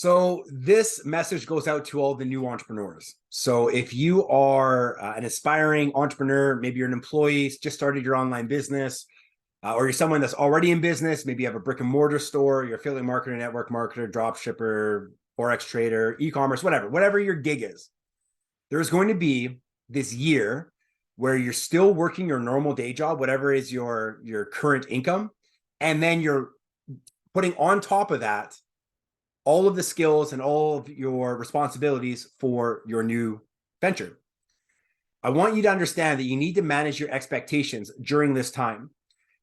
So this message goes out to all the new entrepreneurs. So if you are an aspiring entrepreneur, maybe you're an employee, just started your online business, or you're someone that's already in business, maybe you have a brick and mortar store, you're affiliate marketer, network marketer, drop shipper, Forex trader, e-commerce, whatever your gig is. There's going to be this year where you're still working your normal day job, whatever is your current income, and then you're putting on top of that all of the skills and all of your responsibilities for your new venture. I want you to understand that you need to manage your expectations during this time.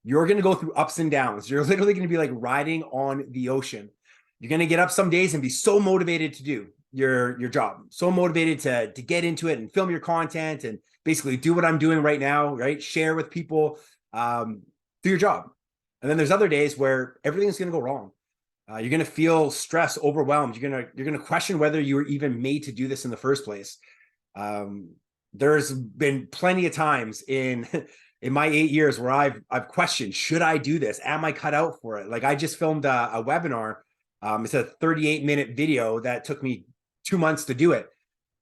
You're going to go through ups and downs. You're literally going to be like riding on the ocean. You're going to get up some days and be so motivated to do your job, so motivated to get into it and film your content and basically do what I'm doing right now, right? Share with people, do your job. And then there's other days where everything's going to go wrong. You're going to feel stressed, overwhelmed. You're going to question whether you were even made to do this in the first place. There's been plenty of times in my 8 years where I've questioned, should I do this? Am I cut out for it? Like I just filmed a webinar. It's a 38-minute video that took me 2 months to do it.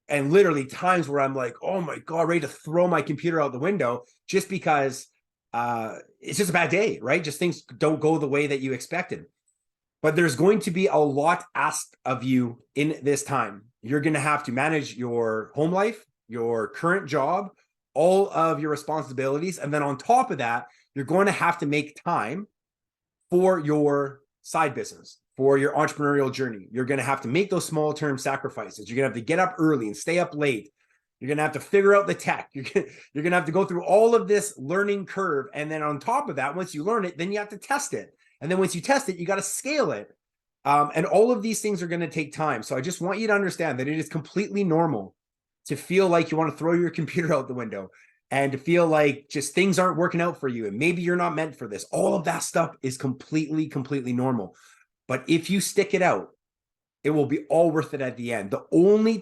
And literally times where I'm like, oh my God, ready to throw my computer out the window just because it's just a bad day, right? Just things don't go the way that you expected. But there's going to be a lot asked of you in this time. You're going to have to manage your home life, your current job, all of your responsibilities. And then on top of that, you're going to have to make time for your side business, for your entrepreneurial journey. You're going to have to make those small term sacrifices. You're going to have to get up early and stay up late. You're going to have to figure out the tech. You're going to have to go through all of this learning curve. And then on top of that, once you learn it, then you have to test it. And then once you test it, you got to scale it. And all of these things are going to take time. So I just want you to understand that it is completely normal to feel like you want to throw your computer out the window and to feel like just things aren't working out for you. And maybe you're not meant for this. All of that stuff is completely normal. But if you stick it out, it will be all worth it at the end. The only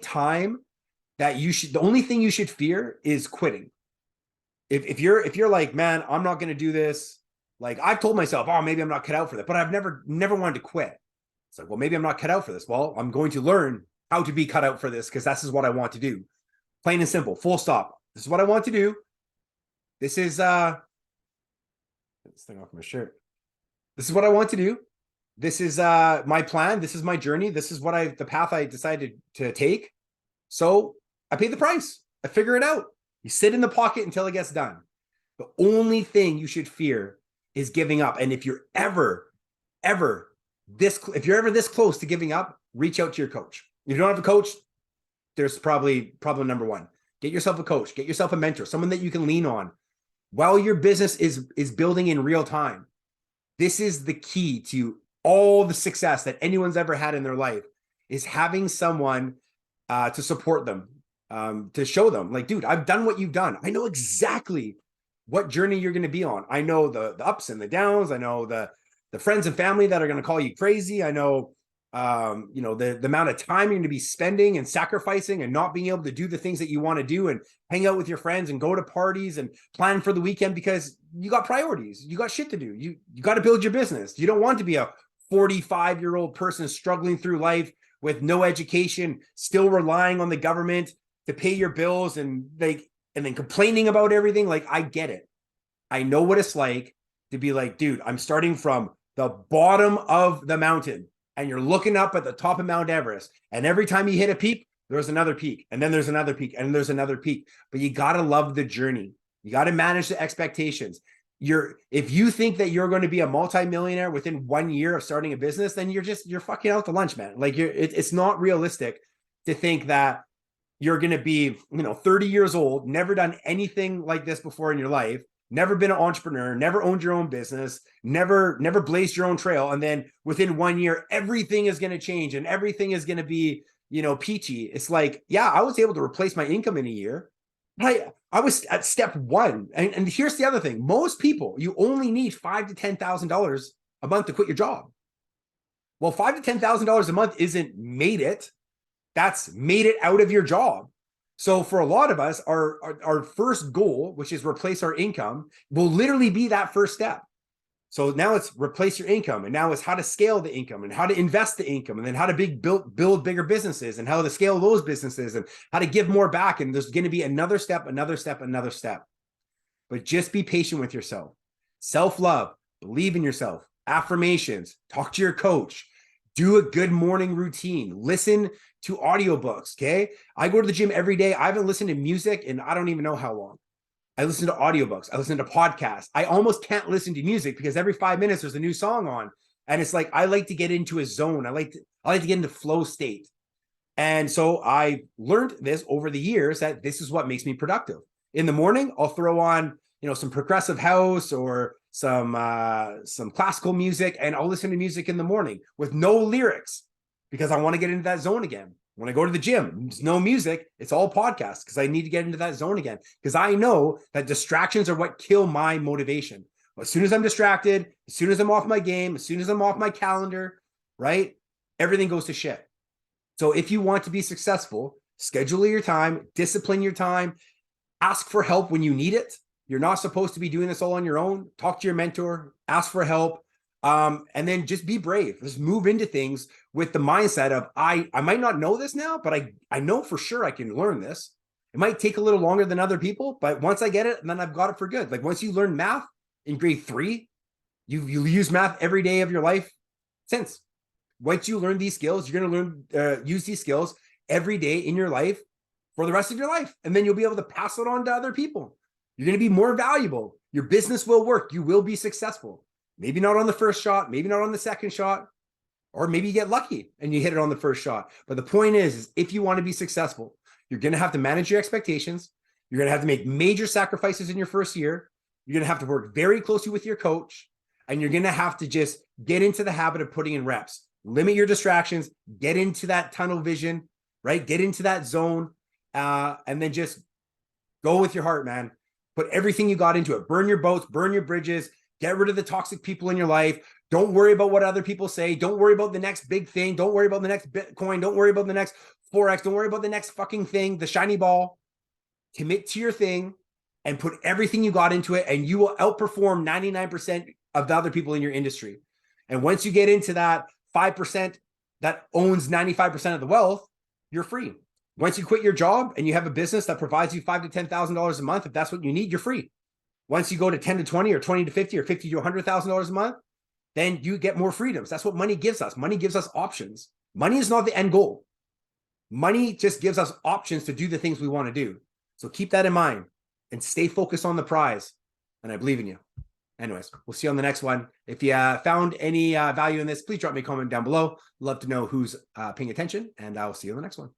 thing you should fear is quitting. If you're like, man, I'm not going to do this. Like I've told myself, oh, maybe I'm not cut out for that, but I've never wanted to quit. It's like, well, maybe I'm not cut out for this. Well, I'm going to learn how to be cut out for this because this is what I want to do. Plain and simple, full stop. This is what I want to do. This is get this thing off my shirt. This is what I want to do. This is my plan. This is my journey. This is the path I decided to take. So I pay the price. I figure it out. You sit in the pocket until it gets done. The only thing you should fear is giving up. And if you're ever this close to giving up, reach out to your coach. If you don't have a coach, there's probably problem number one. Get yourself a coach, get yourself a mentor, someone that you can lean on while your business is building in real time. This is the key to all the success that anyone's ever had in their life, is having someone to support them, to show them like, dude, I've done what you've done. I know exactly what journey you're going to be on. I know the ups and the downs. I know the friends and family that are going to call you crazy. I know, the amount of time you're going to be spending and sacrificing and not being able to do the things that you want to do and hang out with your friends and go to parties and plan for the weekend because you got priorities. You got shit to do. You got to build your business. You don't want to be a 45-year-old person struggling through life with no education, still relying on the government to pay your bills and then complaining about everything. Like, I get it. I know what it's like to be like, dude, I'm starting from the bottom of the mountain and you're looking up at the top of Mount Everest. And every time you hit a peak, there's another peak. And then there's another peak. And there's another peak. But you got to love the journey. You got to manage the expectations. If you think that you're going to be a multimillionaire within 1 year of starting a business, then you're fucking out to lunch, man. Like it's not realistic to think that you're going to be, 30 years old, never done anything like this before in your life, never been an entrepreneur, never owned your own business, never blazed your own trail. And then within 1 year, everything is going to change and everything is going to be, peachy. It's like, yeah, I was able to replace my income in a year. I was at step one. And here's the other thing. Most people, you only need $5,000 to $10,000 a month to quit your job. Well, $5,000 to $10,000 a month isn't made it. That's made it out of your job. So for a lot of us, our first goal, which is replace our income, will literally be that first step. So now it's replace your income, and now it's how to scale the income and how to invest the income, and then how to build bigger businesses and how to scale those businesses and how to give more back. And there's going to be another step, another step, another step. But just be patient with yourself. Self-love, believe in yourself, affirmations, talk to your coach, do a good morning routine, listen to audiobooks. Okay. I go to the gym every day. I haven't listened to music in I don't even know how long. I listen to audiobooks. I listen to podcasts. I almost can't listen to music because every 5 minutes there's a new song on. And it's like, I like to get into a zone. I like to get into flow state. And so I learned this over the years that this is what makes me productive. In the morning, I'll throw on, some progressive house or some classical music, and I'll listen to music in the morning with no lyrics because I want to get into that zone again. When I go to the gym, there's no music. It's all podcasts because I need to get into that zone again because I know that distractions are what kill my motivation. As soon as I'm distracted, as soon as I'm off my game, as soon as I'm off my calendar, right? Everything goes to shit. So if you want to be successful, schedule your time, discipline your time, ask for help when you need it. You're not supposed to be doing this all on your own. Talk to your mentor, ask for help. And then just be brave. Just move into things with the mindset of, I might not know this now, but I know for sure I can learn this. It might take a little longer than other people, but once I get it, then I've got it for good. Like once you learn math in grade 3, you use math every day of your life since. Once you learn these skills, you're going to learn, use these skills every day in your life for the rest of your life. And then you'll be able to pass it on to other people. You're going to be more valuable. Your business will work. You will be successful. Maybe not on the first shot, maybe not on the second shot, or maybe you get lucky and you hit it on the first shot. But the point is if you want to be successful, you're going to have to manage your expectations. You're going to have to make major sacrifices in your first year. You're going to have to work very closely with your coach, and you're going to have to just get into the habit of putting in reps. Limit your distractions, get into that tunnel vision, right? Get into that zone, and then just go with your heart, man. Put everything you got into it. Burn your boats, burn your bridges. Get rid of the toxic people in your life. Don't worry about what other people say. Don't worry about the next big thing. Don't worry about the next Bitcoin. Don't worry about the next Forex. Don't worry about the next fucking thing, the shiny ball. Commit to your thing and put everything you got into it, and you will outperform 99% of the other people in your industry. And once you get into that 5% that owns 95% of the wealth, you're free. Once you quit your job and you have a business that provides you $5,000 to $10,000 a month, if that's what you need, you're free. Once you go to 10 to 20 or 20 to 50 or 50 to $100,000 a month, then you get more freedoms. That's what money gives us. Money gives us options. Money is not the end goal. Money just gives us options to do the things we want to do. So keep that in mind and stay focused on the prize. And I believe in you. Anyways, we'll see you on the next one. If you found any value in this, please drop me a comment down below. Love to know who's paying attention, and I'll see you on the next one.